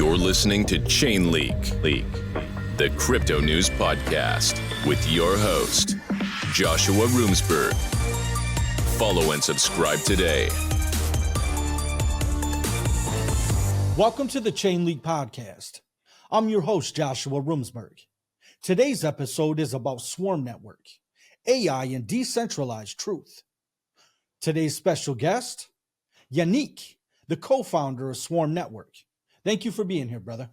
You're listening to ChainLeak, the crypto news podcast with your host, Joshua Roomsberg. Follow and subscribe today. Welcome to the ChainLeak podcast. I'm your host, Joshua Roomsberg. Today's episode is about Swarm Network, AI and Decentralized Truth. Today's special guest, Yannick, the co-founder of Swarm Network. Thank you for being here, brother.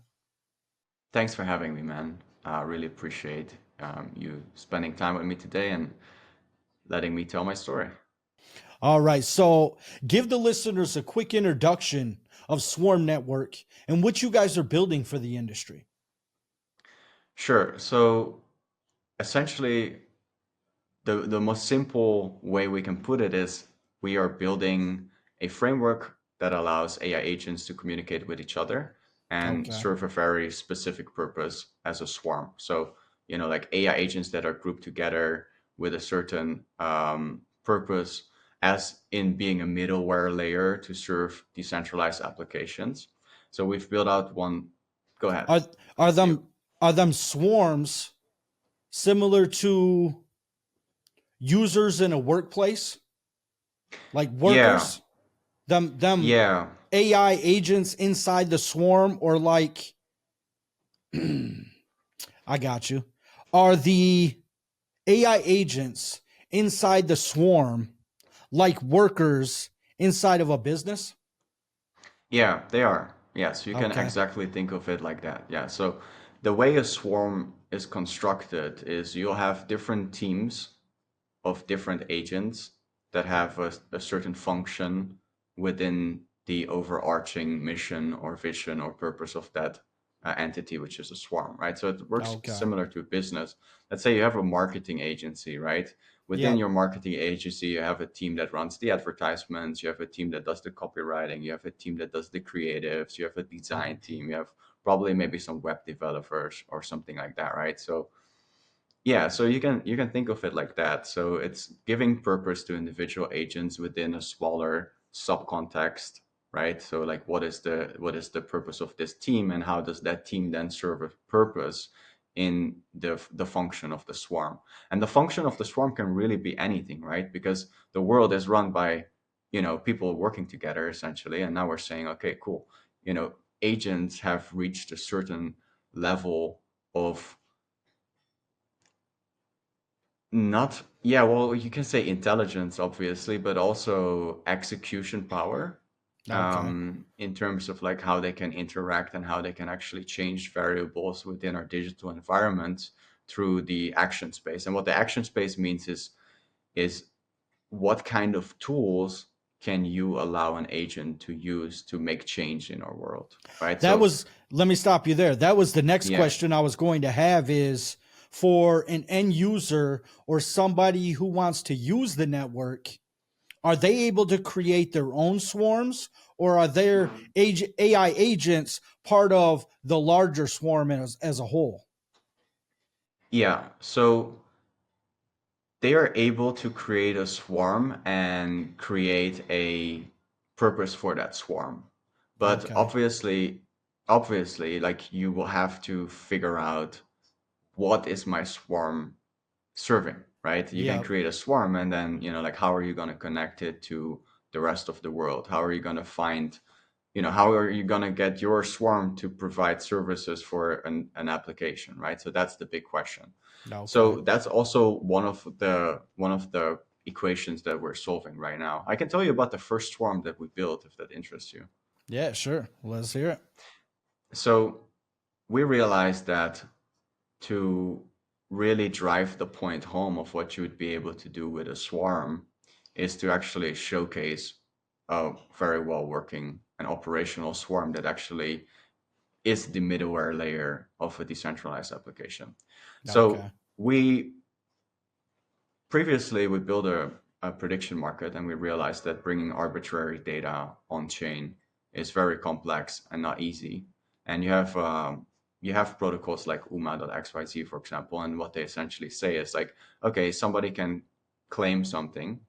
Thanks for having me, man. I really appreciate you spending time with me today and letting me tell my story. All right, so give the listeners a quick introduction of Swarm Network and what you guys are building for the industry. Sure. So essentially, the most simple way we can put it is we are building a framework that allows AI agents to communicate with each other and serve a very specific purpose as a swarm. So, like AI agents that are grouped together with a certain purpose, as in being a middleware layer to serve decentralized applications. So we've built out one. Go ahead. Are them swarms similar to users in a workplace, like workers? Yeah. AI agents inside the swarm, or like I got you. Are the AI agents inside the swarm like workers inside of a business? Yeah, they are. Yes, you can Okay. exactly think of it like that. Yeah. So the way a swarm is constructed is you'll have different teams of different agents that have a certain function within the overarching mission or vision or purpose of that entity, which is a swarm, right? So it works Okay. similar to a business. Let's say you have a marketing agency, right? Within Yep. your marketing agency, you have a team that runs the advertisements, you have a team that does the copywriting, you have a team that does the creatives, you have a design team, you have probably maybe some web developers or something like that, right? So yeah, so you can think of it like that. So it's giving purpose to individual agents within a smaller subcontext, right? So like what is the purpose of this team and how does that team then serve a purpose in the function of the swarm? And the function of the swarm can really be anything, right? Because the world is run by, people working together essentially. And now we're saying, okay, cool. Agents have reached a certain level of not, yeah, well, you can say intelligence, obviously, but also execution power, Okay. in terms of like how they can interact and how they can actually change variables within our digital environment through the action space. And what the action space means is what kind of tools can you allow an agent to use to make change in our world, right? So Let me stop you there. That was the next yeah. question I was going to have, is for an end user or somebody who wants to use the network, are they able to create their own swarms, or are their AI agents part of the larger swarm as a whole? Yeah, so they are able to create a swarm and create a purpose for that swarm. But Okay. obviously, like you will have to figure out what is my swarm serving, right? You can Yep. create a swarm and then, like how are you going to connect it to the rest of the world? How are you going to find, how are you going to get your swarm to provide services for an application, right? So that's the big question. Okay. So that's also one of the equations that we're solving right now. I can tell you about the first swarm that we built if that interests you. Yeah, sure. Let's hear it. So we realized that to really drive the point home of what you would be able to do with a swarm is to actually showcase a very well working and operational swarm that actually is the middleware layer of a decentralized application. So Okay. we previously we built a prediction market and we realized that bringing arbitrary data on chain is very complex and not easy. And you have protocols like UMA.xyz, for example, and what they essentially say is like, okay, somebody can claim something,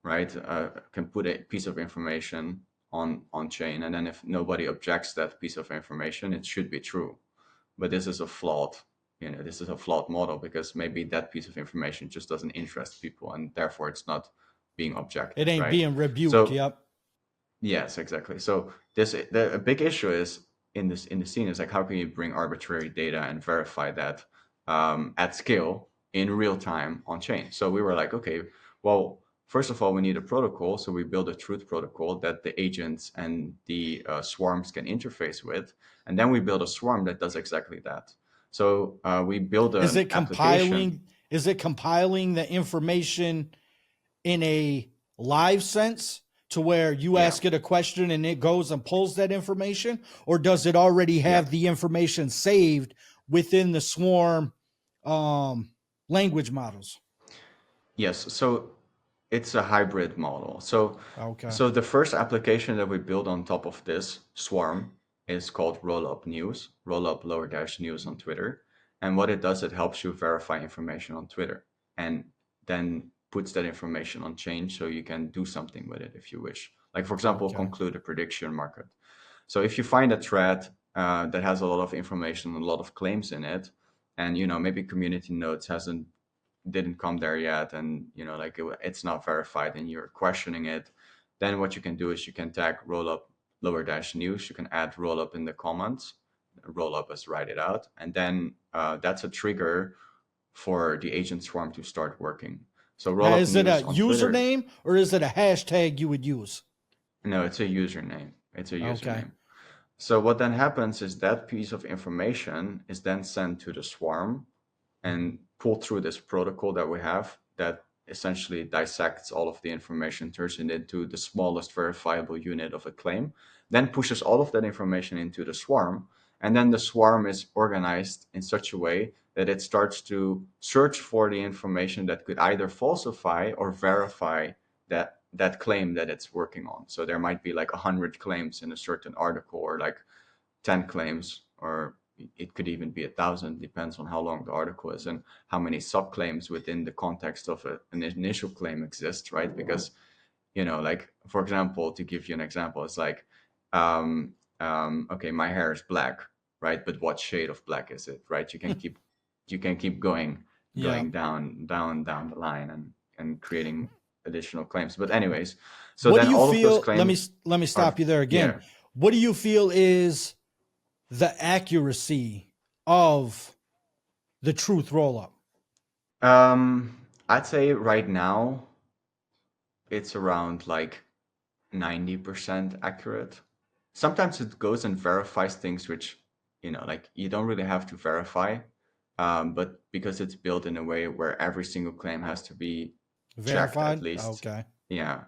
right? Can put a piece of information on chain, and then if nobody objects that piece of information, it should be true. But this is a flawed model, because maybe that piece of information just doesn't interest people, and therefore it's not being It objected, ain't right? being rebuked. So Yep. yes, exactly. So a big issue is in the scene is like, how can you bring arbitrary data and verify that at scale in real time on chain? So we were like, okay, well, first of all, we need a protocol. So we build a truth protocol that the agents and the swarms can interface with, and then we build a swarm that does exactly that. So we build Is an it application. compiling? Is it compiling the information in a live sense to where you Yeah, ask it a question and it goes and pulls that information, or does it already yeah. have the information saved within the swarm language models? Yes, so it's a hybrid model. So, Okay. so the first application that we build on top of this swarm is called Rollup News, Rollup lower dash news on Twitter. And what it does, it helps you verify information on Twitter, and then puts that information on chain so you can do something with it if you wish. Like, for example, Okay. conclude a prediction market. So if you find a thread that has a lot of information, a lot of claims in it, and maybe community notes didn't come there yet, and like it's not verified, and you're questioning it, then what you can do is you can tag rollup lower dash news. You can add rollup in the comments, rollup as write it out, and then that's a trigger for the agent swarm to start working. So Now, rollup is it news a on Twitter. username or is it a hashtag you would use? No, it's a username. It's a Okay. username. So what then happens is that piece of information is then sent to the swarm and pulled through this protocol that we have that essentially dissects all of the information, turns it into the smallest verifiable unit of a claim, then pushes all of that information into the swarm. And then the swarm is organized in such a way that it starts to search for the information that could either falsify or verify that claim that it's working on. So there might be like 100 claims in a certain article, or like 10 claims, or it could even be 1,000, depends on how long the article is and how many subclaims within the context of an initial claim exist, right? Because, like, for example, to give you an example, it's like, okay, my hair is black, right? But what shade of black is it, right? You can keep going Yeah. down the line, and creating additional claims. But anyways, so What do then you all of those feel? Let me claims let me are, stop you there again. yeah. What do you feel is the accuracy of the truth rollup? I'd say right now it's around like 90% accurate. Sometimes it goes and verifies things which, like you don't really have to verify, but because it's built in a way where every single claim has to be checked at Verified? least. Okay. Yeah,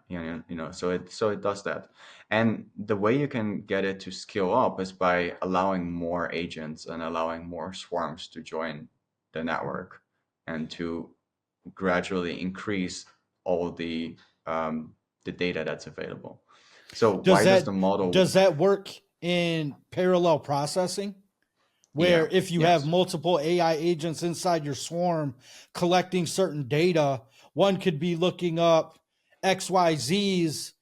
so it does that. And the way you can get it to scale up is by allowing more agents and allowing more swarms to join the network, and to gradually increase all the data that's available. So Does why does the that model? does that work in parallel processing? Yeah, Where if you have yes, multiple AI agents inside your swarm collecting certain data, one could be looking up XYZ's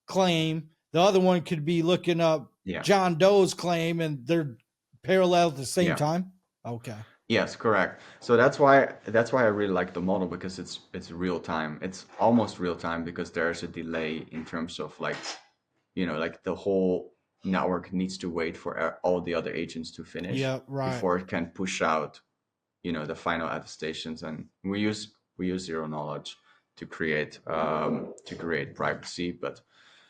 claim, the other one could be looking up yeah, John Doe's claim, and they're parallel at the same yeah. time? Okay. Yes, correct. So that's why I really like the model, because it's real time. It's almost real time, because there's a delay in terms of like, like the whole network needs to wait for all the other agents to finish Yeah, right. before it can push out, the final attestations. And we use zero knowledge to create privacy. But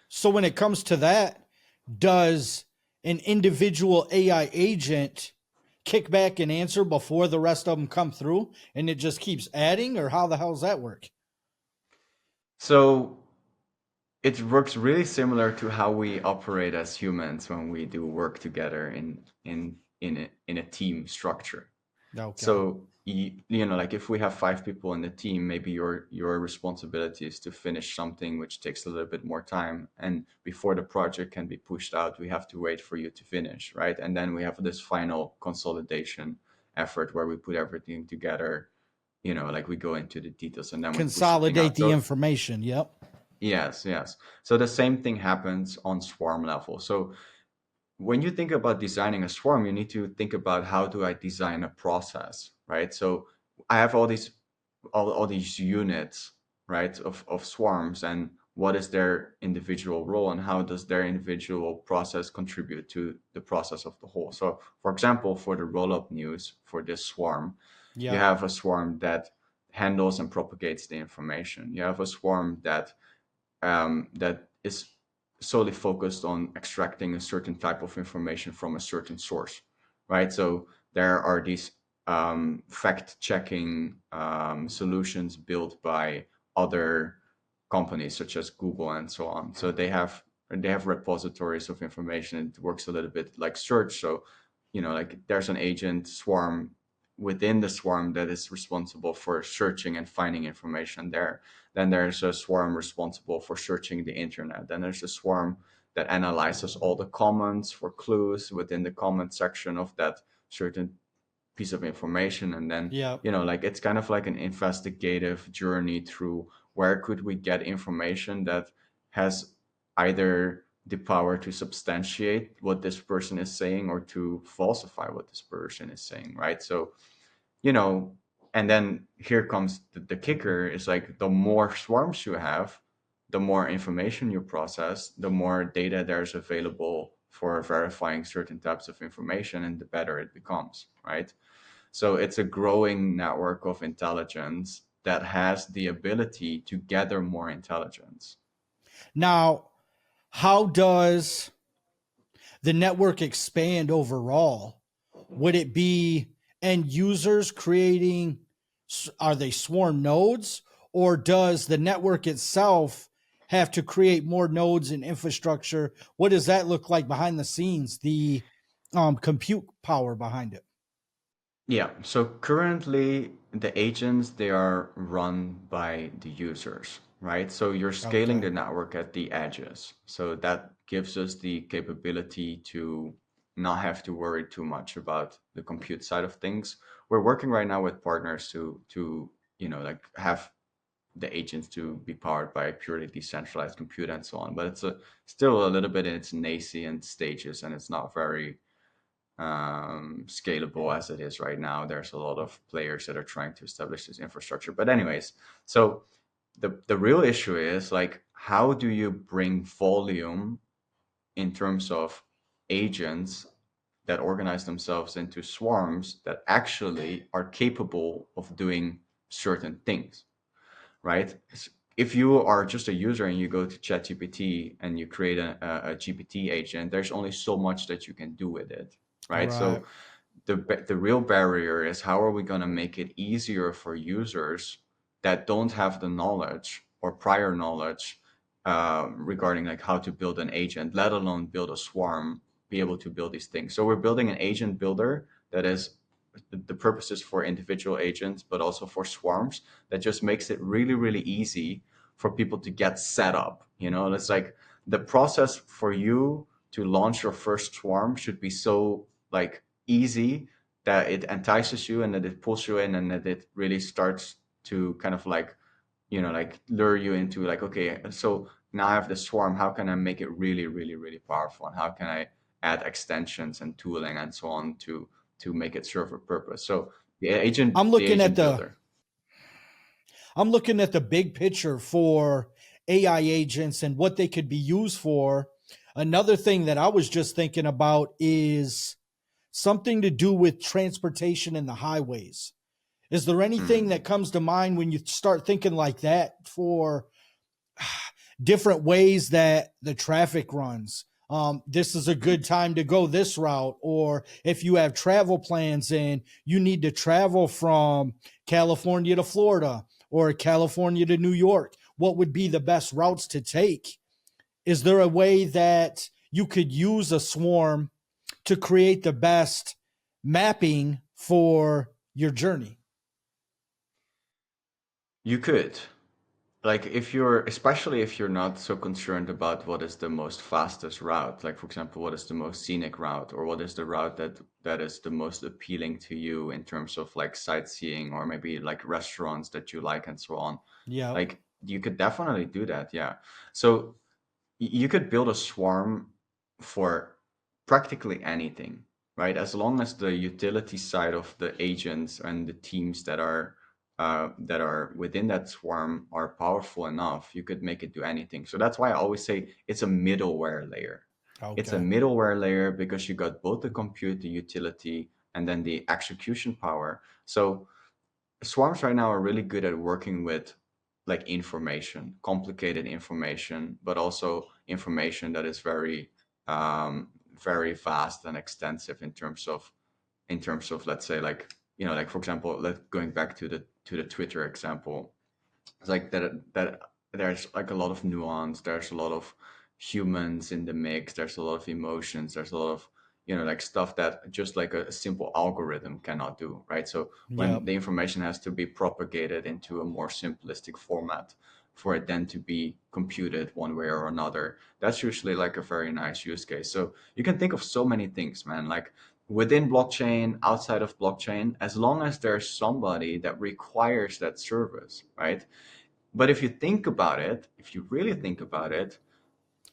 So when it comes to that, does an individual AI agent kick back and answer before the rest of them come through and it just keeps adding, or how the hell does that work? so it works really similar to how we operate as humans when we do work together in a team structure. Okay. So like if we have 5 people in the team, maybe your responsibility is to finish something which takes a little bit more time, and before the project can be pushed out, we have to wait for you to finish, right? And then we have this final consolidation effort where we put everything together, like we go into the details, and then we push the thing Consolidate out. the So information. Yep. Yes, yes. So the same thing happens on swarm level. So when you think about designing a swarm, you need to think about how do I design a process, right? So I have all these units, right, of swarms, and what is their individual role and how does their individual process contribute to the process of the whole. So for example, for the roll-up news for this swarm, you Yep. have a swarm that handles and propagates the information. You have a swarm that is solely focused on extracting a certain type of information from a certain source, right? So there are these fact-checking solutions built by other companies such as Google and so on. So they have repositories of information. It works a little bit like search. So like there's an agent swarm within the swarm that is responsible for searching and finding information there. Then there's a swarm responsible for searching the internet. Then there's a swarm that analyzes all the comments for clues within the comment section of that certain piece of information. And then, Yep. like it's kind of like an investigative journey through where could we get information that has either the power to substantiate what this person is saying or to falsify what this person is saying, right? So you know, and then here comes the kicker is like the more swarms you have, the more information you process, the more data there's available for verifying certain types of information, and the better it becomes, right? So it's a growing network of intelligence that has the ability to gather more intelligence. Now, how does the network expand overall? Would it be end users creating, are they swarm nodes, or does the network itself have to create more nodes and infrastructure? What does that look like behind the scenes, the compute power behind it? Yeah, so currently the agents they are run by the users, right? So you're scaling Okay. the network at the edges. So that gives us the capability to not have to worry too much about the compute side of things. We're working right now with partners to like have the agents to be powered by purely decentralized compute and so on. But it's still a little bit in its nascent stages, and it's not very scalable as it is right now. There's a lot of players that are trying to establish this infrastructure. But anyways, so the real issue is like how do you bring volume in terms of agents that organize themselves into swarms that actually are capable of doing certain things, right? If you are just a user and you go to ChatGPT and you create a GPT agent, there's only so much that you can do with it, right? Right. So the real barrier is how are we going to make it easier for users that don't have the knowledge or prior knowledge regarding like how to build an agent, let alone build a swarm, be able to build these things. So we're building an agent builder that is the purpose is for individual agents, but also for swarms that just makes it really, really easy for people to get set up. It's like the process for you to launch your first swarm should be so like easy that it entices you and that it pulls you in and that it really starts to kind of like like lure you into like, okay, so now I have the swarm, how can I make it really, really, really powerful, and how can I add extensions and tooling and so on to make it serve a purpose. So I'm the looking at agent the builder. I'm looking at the big picture for AI agents and what they could be used for. Another thing that I was just thinking about is something to do with transportation in the highways. Is there anything Hmm. that comes to mind when you start thinking like that for different ways that the traffic runs? This is a good time to go this route, or if you have travel plans and you need to travel from California to Florida or California to New York, what would be the best routes to take? Is there a way that you could use a swarm to create the best mapping for your journey? You could, like, if you're especially if you're not so concerned about what is the most fastest route, like for example what is the most scenic route, or what is the route that is the most appealing to you in terms of like sightseeing or maybe like restaurants that you like and so on. Yep. Like You could definitely do that. Yeah. So you could build a swarm for practically anything, right? As long as the utility side of the agents and the teams that are within that swarm are powerful enough, you could make it do anything. So that's why I always say it's a middleware layer. It's a Okay. middleware layer because you got both the compute, the utility, and then the execution power. So swarms right now are really good at working with like information, complicated information, but also information that is very vast and extensive in terms of, let's say, like, like, for example, going back to the Twitter example. It's like that there's like a lot of nuance, there's a lot of humans in the mix, there's a lot of emotions, there's a lot of, like, stuff that just like a simple algorithm cannot do, right? So when Yep. the information has to be propagated into a more simplistic format for it then to be computed one way or another, that's usually like a very nice use case. So you can think of so many things, man, like within blockchain, outside of blockchain, as long as there's somebody that requires that service, right? But if you think about it, if you really think about it,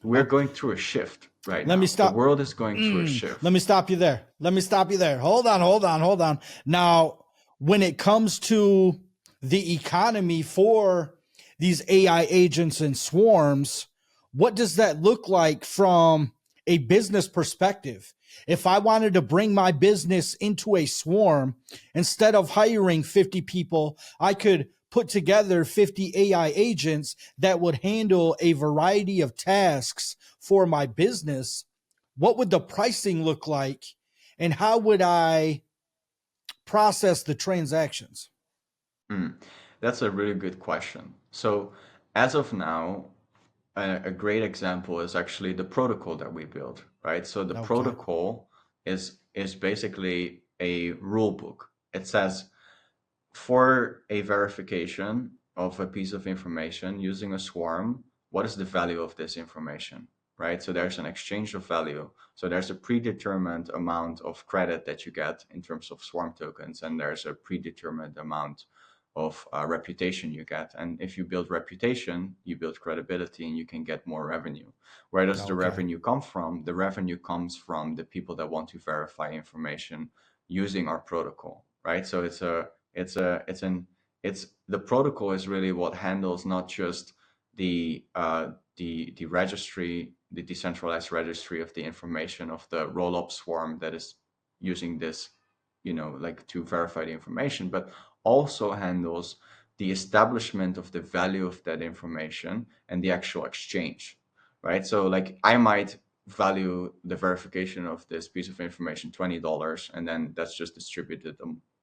we're Okay. going through a shift right Let me now. The stop. world is going through a Let me shift. stop you there. Let me stop you there. Hold on, hold on, hold on. Now, when it comes to the economy for these AI agents and swarms, what does that look like from a business perspective? If I wanted to bring my business into a swarm, instead of hiring 50 people, I could put together 50 AI agents that would handle a variety of tasks for my business. What would the pricing look like, and how would I process the transactions? Hmm. That's a really good question. So, as of now, a great example is actually the protocol that we built, right? So the Okay. protocol is basically a rule book. It says for a verification of a piece of information using a swarm, what is the value of this information, right? So there's an exchange of value. So there's a predetermined amount of credit that you get in terms of swarm tokens, and there's a predetermined amount of reputation you get. And if you build reputation, you build credibility and you can get more revenue. Where does the Okay. revenue come from? The revenue comes from the people that want to verify information using our protocol, right? So it's the protocol is really what handles not just the registry, the decentralized registry of the information of the roll-up swarm that is using this, like, to verify the information, but also handles the establishment of the value of that information and the actual exchange, right? So, like, I might value the verification of this piece of information $20, and then that's just distributed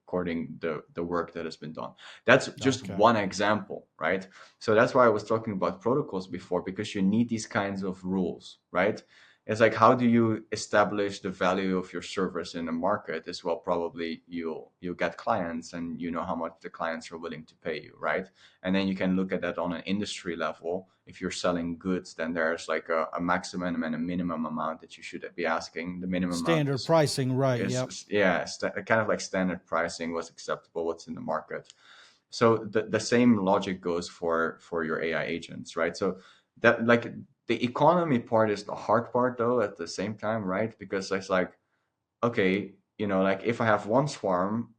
according the work that has been done. That's just Okay. one example, right? So that's why I was talking about protocols before, because you need these kinds of rules, right? It's like, how do you establish the value of your service in the market? Is, well, probably you'll get clients, and you know how much the clients are willing to pay you, right? And then you can look at that on an industry level. If you're selling goods, then there's like a maximum and a minimum amount that you should be asking. The minimum amount Standard pricing, right? Yep. yeah, kind of like standard pricing, what's acceptable, what's in the market. So the same logic goes for your AI agents, right? So that, like, the economy part is the hard part, though, at the same time, right? Because it's like, okay, like, if I have one swarm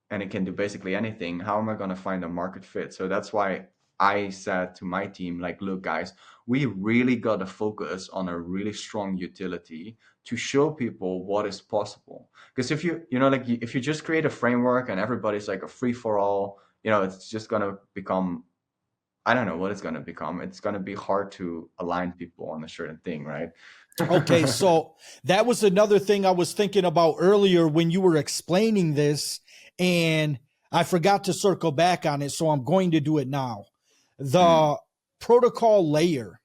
and it can do basically anything, how am I going to find a market fit? So that's why I said to my team, like, look, guys, we really got to focus on a really strong utility to show people what is possible. Because if if you just create a framework and everybody's like a free for all, it's just going to become, I don't know what it's going to become. It's going to be hard to align people on a certain thing, right? Okay, so that was another thing I was thinking about earlier when you were explaining this, and I forgot to circle back on it, so I'm going to do it now. Mm. The protocol layer,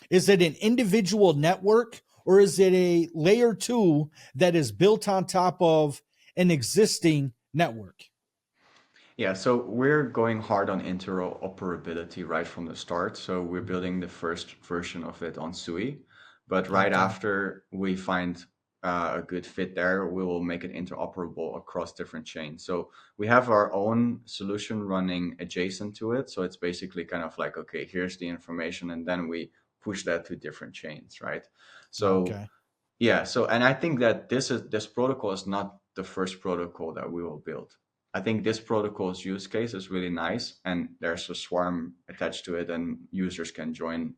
is it an individual network, or is it a layer two that is built on top of an existing network? Yeah, so we're going hard on interoperability right from the start. So we're building the first version of it on SUI, but right Okay. after we find a good fit there, we will make it interoperable across different chains. So we have our own solution running adjacent to it. So it's basically kind of like, okay, here's the information, and then we push that to different chains, right? So Okay. yeah, so and I think that this protocol is not the first protocol that we will build. I think this protocol's use case is really nice, and there's a swarm attached to it, and users can join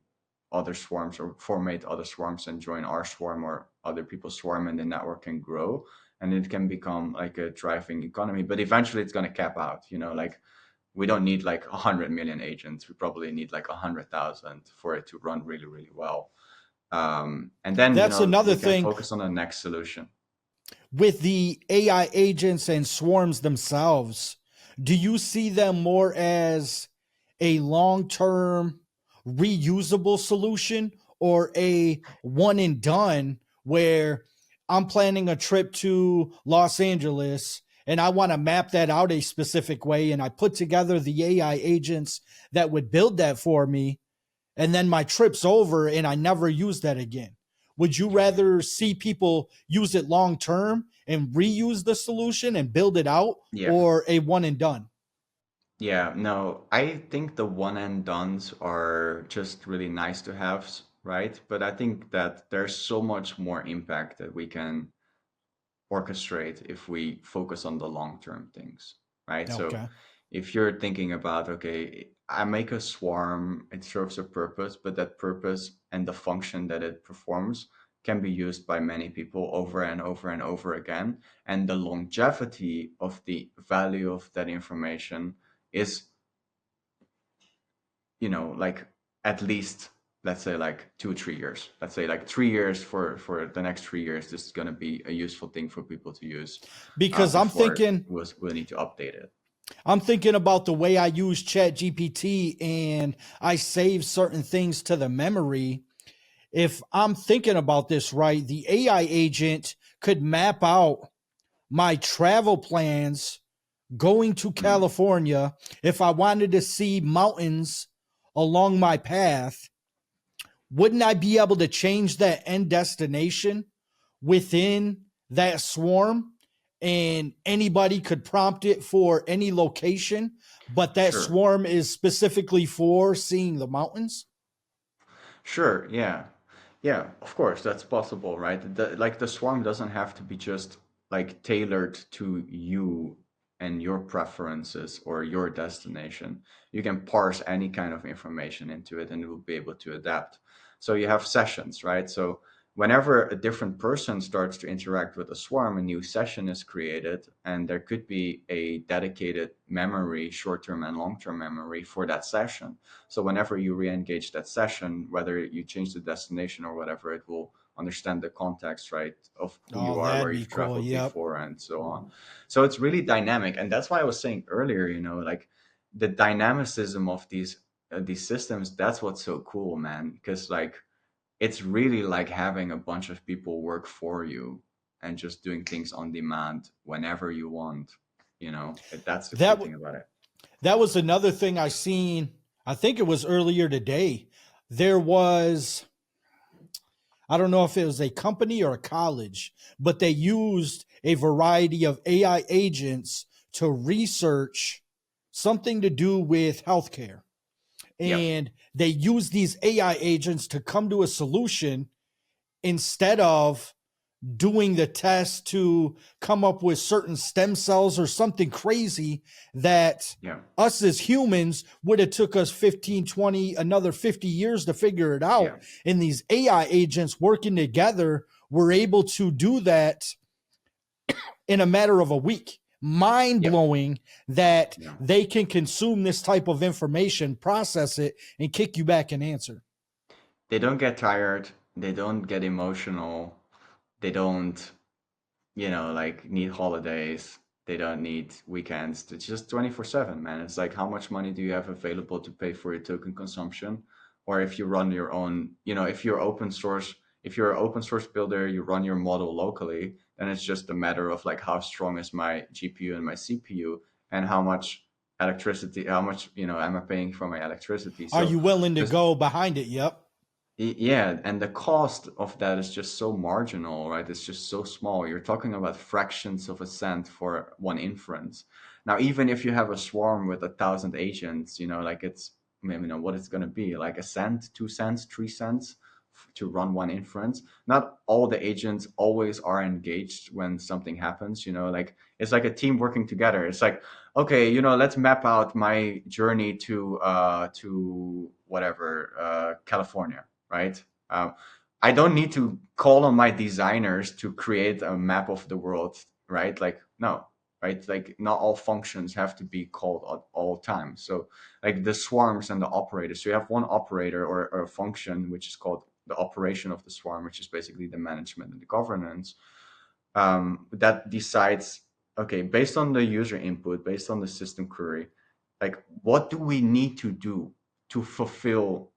other swarms or formate other swarms and join our swarm or other people's swarm, and the network can grow and it can become like a thriving economy. But eventually it's going to cap out, like we don't need like 100 million agents. We probably need like 100,000 for it to run really, really well. And then, That's another we can thing focus on the next solution. with the AI agents and swarms themselves. Do you see them more as a long-term reusable solution or a one and done where I'm planning a trip to Los Angeles and I want to map that out a specific way and I put together the AI agents that would build that for me and then my trip's over and I never use that again? Would you rather see people use it long term and reuse the solution and build it out, Yeah. or a one and done? Yeah, no, I think the one and dones are just really nice to have, right? But I think that there's so much more impact that we can orchestrate if we focus on the long-term things, right? So Okay. if you're thinking about, okay, I make a swarm, it serves a purpose, but that purpose and the function that it performs can be used by many people over and over and over again. And the longevity of the value of that information is, like at least, let's say like 2 or 3 years. Let's say like 3 years, for the next 3 years, this is going to be a useful thing for people to use Because before we'll need to update it. I'm thinking about the way I use Chat GPT and I save certain things to the memory. If I'm thinking about this right, the AI agent could map out my travel plans going to Mm, California. If I wanted to see mountains along my path, wouldn't I be able to change that end destination within that swarm? And anybody could prompt it for any location, but that sure. swarm is specifically for seeing the mountains? Sure, yeah. Yeah, of course, that's possible, right? Like the swarm doesn't have to be just like tailored to you and your preferences or your destination. You can parse any kind of information into it and it will be able to adapt. So you have sessions, right? So whenever a different person starts to interact with a swarm, a new session is created, and there could be a dedicated memory, short-term and long-term memory for that session. So whenever you re-engage that session, whether you change the destination or whatever, it will understand the context, right, of who you Oh, are, where that'd be you've cool. traveled Yep. before, and so on. So it's really dynamic, and that's why I was saying earlier, like the dynamicism of these systems. That's what's so cool, man. Because like it's really like having a bunch of people work for you and just doing things on demand whenever you want. That's the cool That thing about it. that was another thing I seen. I think it was earlier today. There was, I don't know if it was a company or a college, but they used a variety of AI agents to research something to do with healthcare. Yep. And they use these AI agents to come to a solution instead of doing the test to come up with certain stem cells or something crazy that Yeah. us as humans would have took us 15, 20, another 50 years to figure it out. Yeah. And these AI agents working together were able to do that in a matter of a week. Mind Yep. blowing that Yeah. they can consume this type of information, process it, and kick you back an answer. They don't get tired. They don't get emotional. They don't, like need holidays. They don't need weekends. It's just 24/7, man. It's like how much money do you have available to pay for your token consumption? Or if you run your own, if you're an open source builder, you run your model locally, then it's just a matter of like how strong is my GPU and my CPU and how much electricity, how much, am I paying for my electricity? Are So you willing to just go behind it? Yep. Yeah, and the cost of that is just so marginal, right? It's just so small. You're talking about fractions of a cent for one inference. Now, even if you have a swarm with 1,000 agents, like it's, what it's going to be, like a cent, 2 cents, 3 cents to run one inference. Not all the agents always are engaged when something happens, like it's like a team working together. It's like, okay, let's map out my journey to whatever, California, right? I don't need to call on my designers to create a map of the world, right? Like, no, right? Like, not all functions have to be called at all times. So, like the swarms and the operators. So you have one operator or a function which is called the operation of the swarm, which is basically the management and the governance, that decides, okay, based on the user input, based on the system query, like what do we need to do to fulfill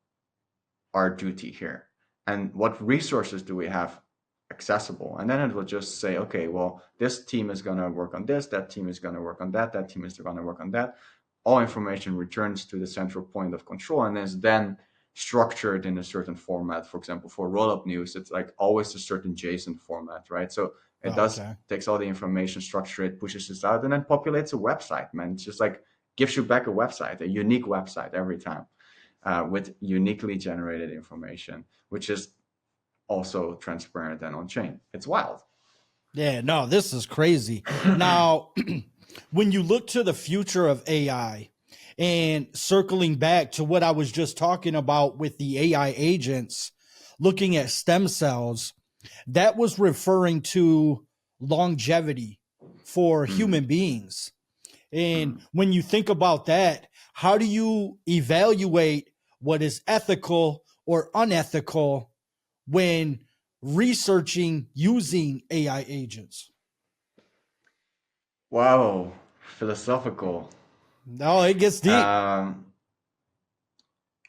our duty here, and what resources do we have accessible, and then it will just say, okay, well, this team is going to work on this, that team is going to work on that, that team is going to work on that. All information returns to the central point of control and is then structured in a certain format. For example, for roll-up news, it's like always a certain JSON format, right? So it Oh, does okay. takes all the information, structure it, pushes it out, and then populates a website, man. It's just like gives you back a website, a unique website every time, with uniquely generated information, which is also transparent and on chain. It's wild. Yeah, no, this is crazy. Now, when you look to the future of AI and circling back to what I was just talking about with the AI agents, looking at stem cells, that was referring to longevity for Mm, human beings. And mm. when you think about that, how do you evaluate what is ethical or unethical when researching using AI agents? Wow, philosophical. No, it gets deep. Um,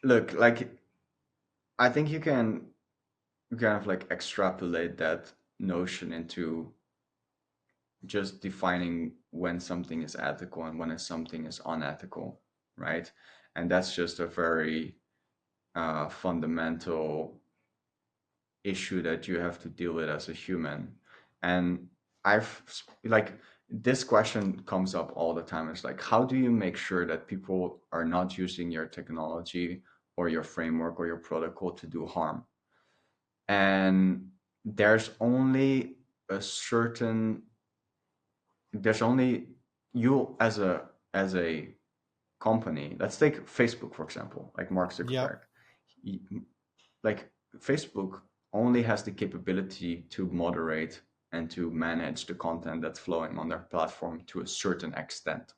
Look, like I think you can kind of like extrapolate that notion into just defining when something is ethical and when something is unethical, right? And that's just a very fundamental issue that you have to deal with as a human. And I've like this question comes up all the time. It's like, how do you make sure that people are not using your technology or your framework or your protocol to do harm? And there's only a certain there's only you as a company. Let's take Facebook, for example, like Mark Yep. Zuckerberg. Like Facebook only has the capability to moderate and to manage the content that's flowing on their platform to a certain extent,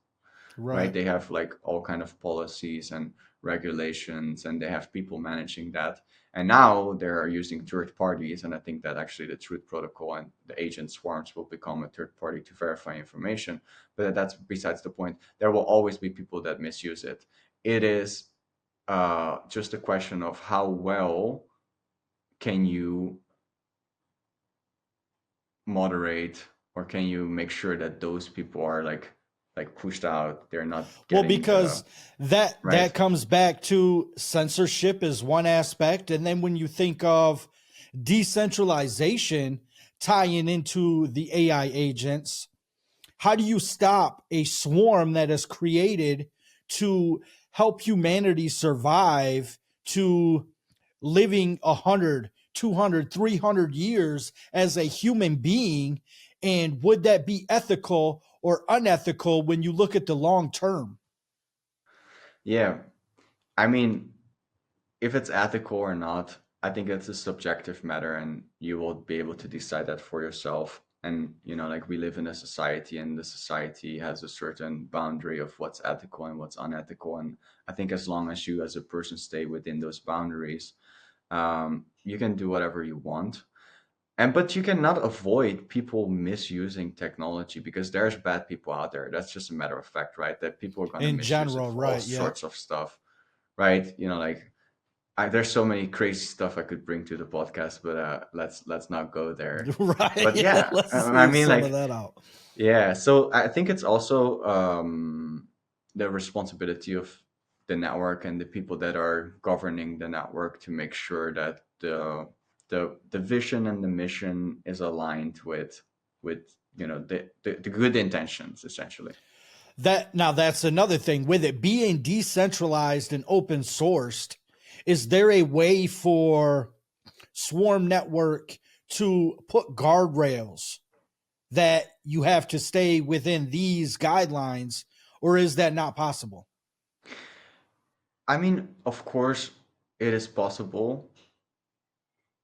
right? Right. They have like all kind of policies and regulations, and they have people managing that. And now they're using third parties, and I think that actually the Truth Protocol and the agent swarms will become a third party to verify information. But that's besides the point. There will always be people that misuse it. It is just a question of how well can you moderate, or can you make sure that those people are like pushed out, they're not Well, getting the because that right. comes back to censorship is one aspect, and then when you think of decentralization tying into the AI agents, how do you stop a swarm that is created to help humanity survive to living 100, 200, 300 years as a human being? And would that be ethical or unethical when you look at the long term? Yeah, I mean, if it's ethical or not, I think it's a subjective matter, and you will be able to decide that for yourself. And like we live in a society, and the society has a certain boundary of what's ethical and what's unethical. And I think as long as you as a person stay within those boundaries, you can do whatever you want. And but you cannot avoid people misusing technology, because there's bad people out there. That's just a matter of fact, right? That people are going to In misuse it general, for all right? Yep. sorts of stuff, right? Like there's so many crazy stuff I could bring to the podcast, but let's not go there. Right. But Yeah. yeah, Let's I leave mean, some of like, that out. yeah. So I think it's also the responsibility of the network and the people that are governing the network to make sure that the vision and the mission is aligned with the good intentions, essentially. That's another thing with it being decentralized and open sourced. Is there a way for Swarm Network to put guardrails that you have to stay within these guidelines, or is that not possible? I mean, of course, it is possible.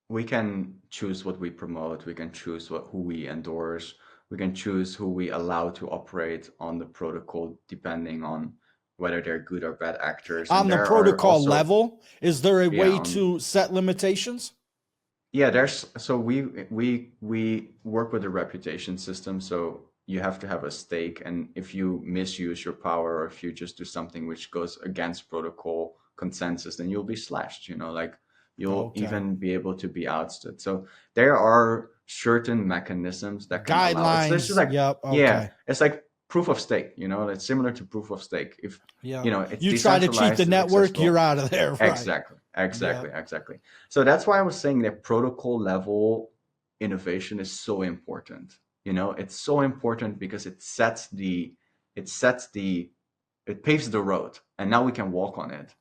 We can choose what we promote. We can choose who we endorse. We can choose who we allow to operate on the protocol, depending on whether they're good or bad actors. And On the there are protocol also, level, is there a yeah, way to set limitations? yeah, we work with a reputation system, so you have to have a stake, and if you misuse your power or if you just do something which goes against protocol consensus, then you'll be slashed, like you'll Okay. even be able to be ousted. So there are certain mechanisms that can allow it's just Guidelines. like, Yep. yeah, Okay. it's like proof of stake, it's similar to proof of stake. If Yep. it's You try to cheat the decentralized, it's network, you're accessible. out of there. Right. Exactly, exactly, Yep. exactly. So that's why I was saying that protocol level innovation is so important. It's so important because it sets the, it paves the road, and now we can walk on it.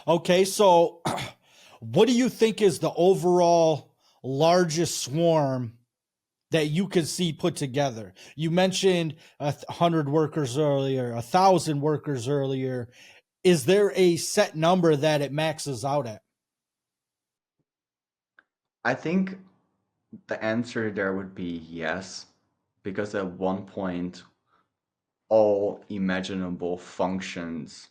Okay. So, what do you think is the overall largest swarm that you could see put together? You mentioned 100 workers earlier, 1,000 workers earlier. Is there a set number that it maxes out at? I think the answer there would be yes, because at one point, all imaginable functions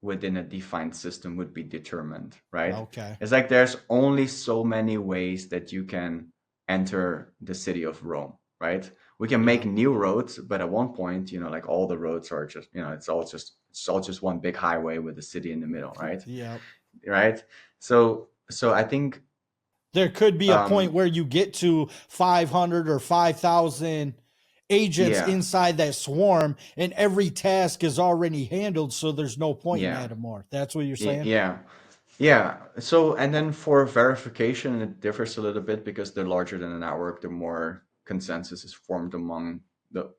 within a defined system would be determined, right? Okay. It's like there's only so many ways that you can enter the city of Rome, right? We can make Yeah. new roads, but at one point, like all the roads are just, it's all just one big highway with the city in the middle, right? Yeah. Right? So I think There could be a point um where you get to 500 or 5,000 agents yeah, inside that swarm, and every task is already handled. So there's no point in yeah, adding more. That's what you're saying? yeah. Yeah. So, and then for verification, it differs a little bit because the larger than the network, the more consensus is formed among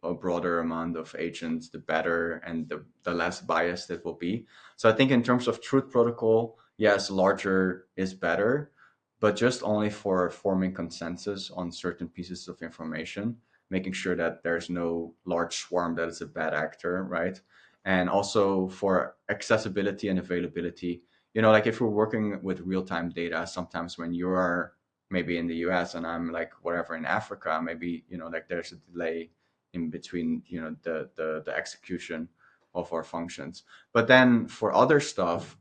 a broader amount of agents, the better and the less biased it will be. So I think in terms of truth protocol, yes, larger is better, but just only for forming consensus on certain pieces of information, making sure that there's no large swarm that is a bad actor, right? And also for accessibility and availability, like if we're working with real-time data, sometimes when you are maybe in the US and I'm like whatever in Africa, maybe, like there's a delay in between, the execution of our functions. But then for other stuff,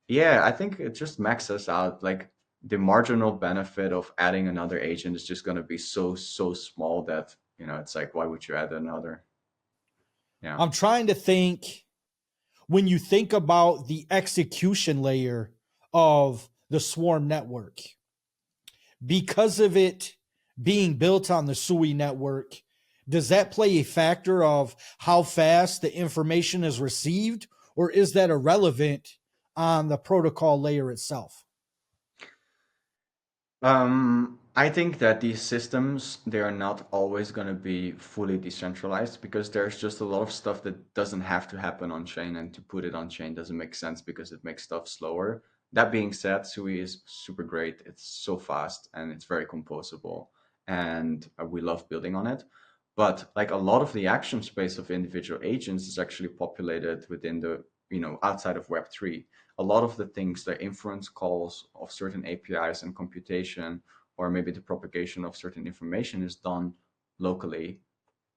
yeah, I think it just maxes out. Like the marginal benefit of adding another agent is just going to be so small that, it's like, why would you add another? Yeah. I'm trying to think when you think about the execution layer of the swarm network, because of it being built on the SUI network, does that play a factor of how fast the information is received, or is that irrelevant on the protocol layer itself? I think that these systems, they are not always going to be fully decentralized because there's just a lot of stuff that doesn't have to happen on chain, and to put it on chain doesn't make sense because it makes stuff slower. That being said, SUI is super great. It's so fast and it's very composable, and we love building on it. But like a lot of the action space of individual agents is actually populated within the, outside of Web3. A lot of the things, the inference calls of certain APIs and computation, or maybe the propagation of certain information, is done locally,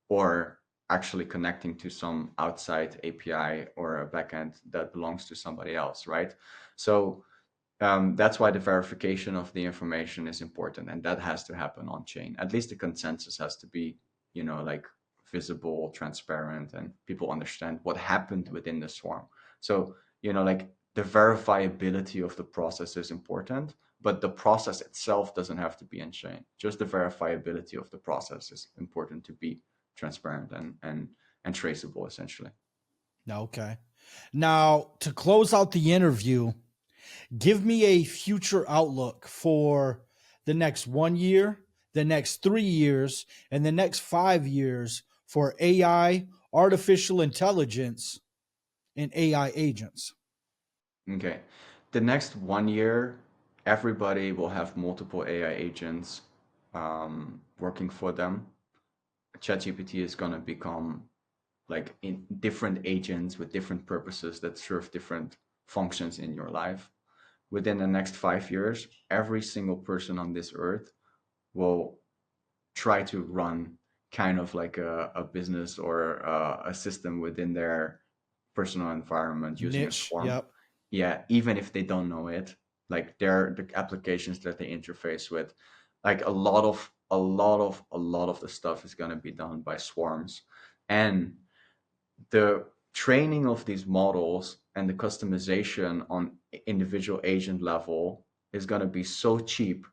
or actually connecting to some outside API or a backend that belongs to somebody else, right? So that's why the verification of the information is important, and that has to happen on chain. At least the consensus has to be, like visible, transparent, and people understand what happened within the swarm. So, like the verifiability of the process is important, but the process itself doesn't have to be on chain. Just the verifiability of the process is important to be transparent and traceable, essentially. Okay. Now, to close out the interview, give me a future outlook for the next 1 year, the next 3 years, and the next 5 years for AI, artificial intelligence, and AI agents. Okay. The next 1 year, everybody will have multiple AI agents working for them. ChatGPT is going to become like in different agents with different purposes that serve different functions in your life. Within the next 5 years, every single person on this earth will try to run kind of like a business or a system within their personal environment using a Niche. swarm. Yep. Yeah, even if they don't know it, like the applications that they interface with, like a lot of the stuff is going to be done by swarms. And the training of these models and the customization on individual agent level is going to be so cheap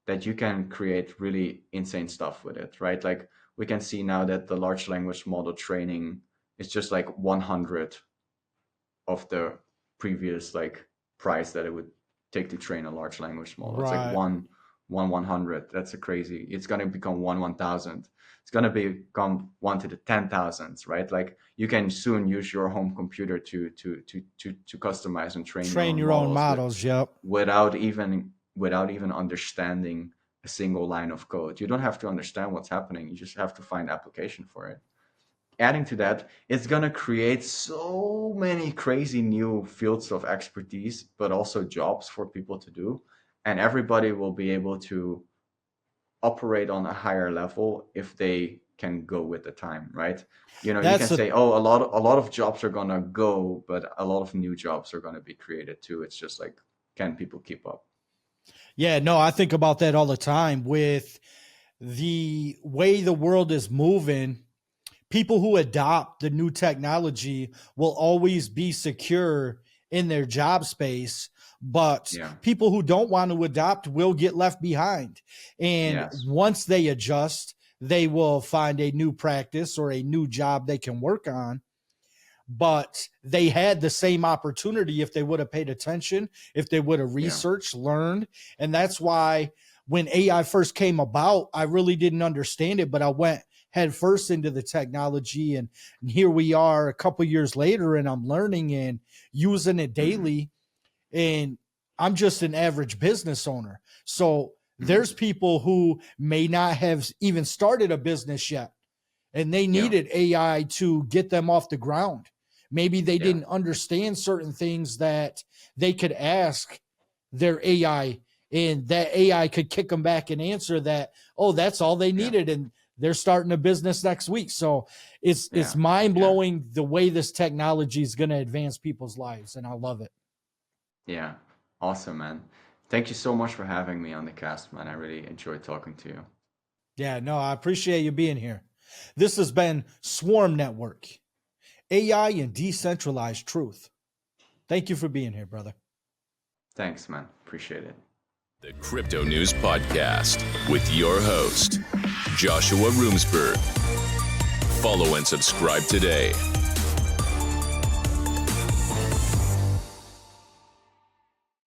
that you can create really insane stuff with it, right? Like we can see now that the large language model training is just like 100 of the previous like price that it would take to train a large language model. It's like Right. one hundred. That's a crazy. It's gonna become 1,000. It's gonna become 1 to the 10,000s, right? Like you can soon use your home computer to customize and train your Train own your own models models. Yep. without even understanding a single line of code. You don't have to understand what's happening. You just have to find application for it. Adding to that, it's going to create so many crazy new fields of expertise, but also jobs for people to do. And everybody will be able to operate on a higher level if they can go with the time, right? You That's can the say, oh, a lot of jobs are going to go, but a lot of new jobs are going to be created too. It's just like, can people keep up? Yeah, no, I think about that all the time with the way the world is moving. People who adopt the new technology will always be secure in their job space, but Yeah. people who don't want to adopt will get left behind. And Yes. once they adjust, they will find a new practice or a new job they can work on. But they had the same opportunity if they would have paid attention, if they would have Yeah. researched, learned. And that's why when AI first came about, I really didn't understand it, but I went head first into the technology. And here we are a couple years later, and I'm learning and using it Mhm. daily. And I'm just an average business owner. So Mhm. there's people who may not have even started a business yet, and they Yeah. needed AI to get them off the ground. Maybe they Yeah. didn't understand certain things that they could ask their AI, and that AI could kick them back and answer that, oh, that's all they Yeah. needed. And they're starting a business next week. So it's Yeah. mind Yeah. blowing the way this technology is going to advance people's lives. And I love it. Yeah. Awesome, man. Thank you so much for having me on the cast, man. I really enjoyed talking to you. Yeah, no, I appreciate you being here. This has been Swarm Network, AI and Decentralized Truth. Thank you for being here, brother. Thanks, man. Appreciate it. The Crypto News Podcast with your host, Joshua Roomsberg. Follow and subscribe today.